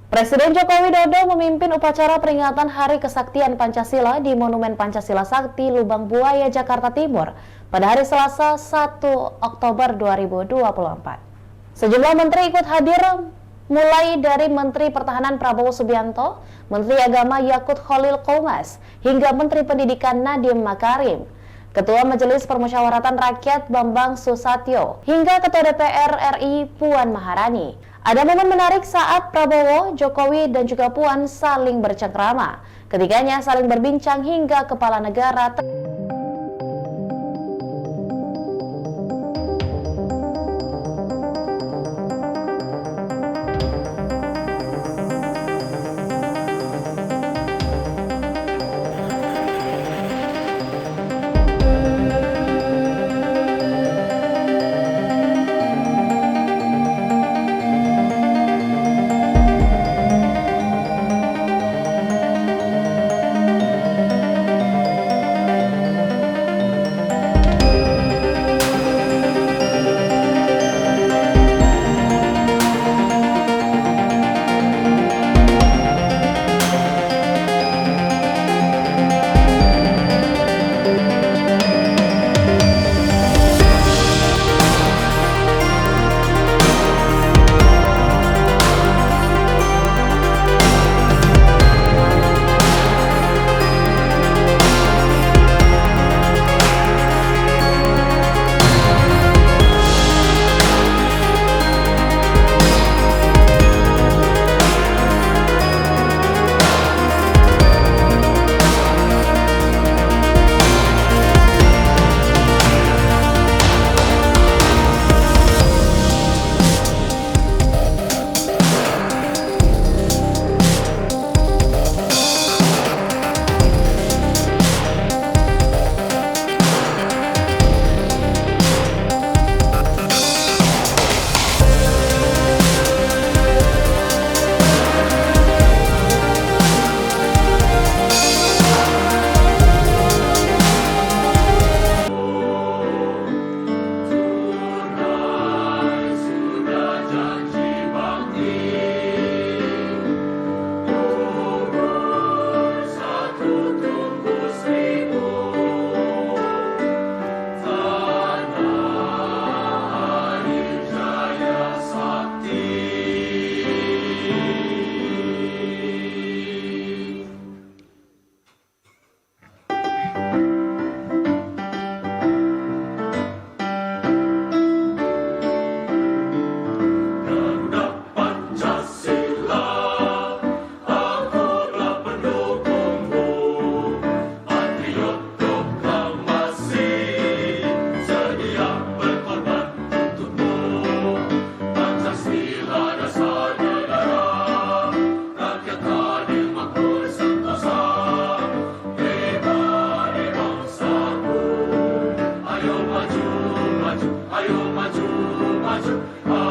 Presiden Joko Widodo memimpin upacara peringatan Hari Kesaktian Pancasila di Monumen Pancasila Sakti Lubang Buaya, Jakarta Timur pada hari Selasa 1 Oktober 2024. Sejumlah menteri ikut hadir, mulai dari Menteri Pertahanan Prabowo Subianto, Menteri Agama Yakut Khalil Qomas, hingga Menteri Pendidikan Nadiem Makarim, Ketua Majelis Permusyawaratan Rakyat Bambang Susatyo, hingga Ketua DPR RI Puan Maharani. Ada momen menarik saat Prabowo, Jokowi, dan juga Puan saling bercengkrama. Ketiganya saling berbincang hingga kepala negara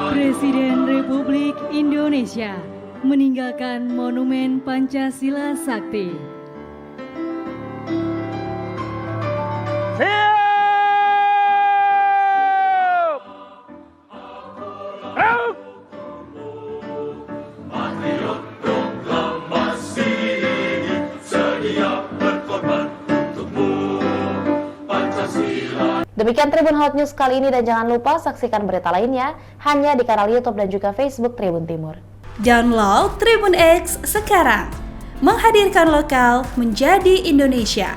Presiden Republik Indonesia meninggalkan Monumen Pancasila Sakti. Demikian Tribun Hot News kali ini, dan jangan lupa saksikan berita lainnya hanya di kanal YouTube dan juga Facebook Tribun Timur. Download Tribun X sekarang, menghadirkan lokal menjadi Indonesia.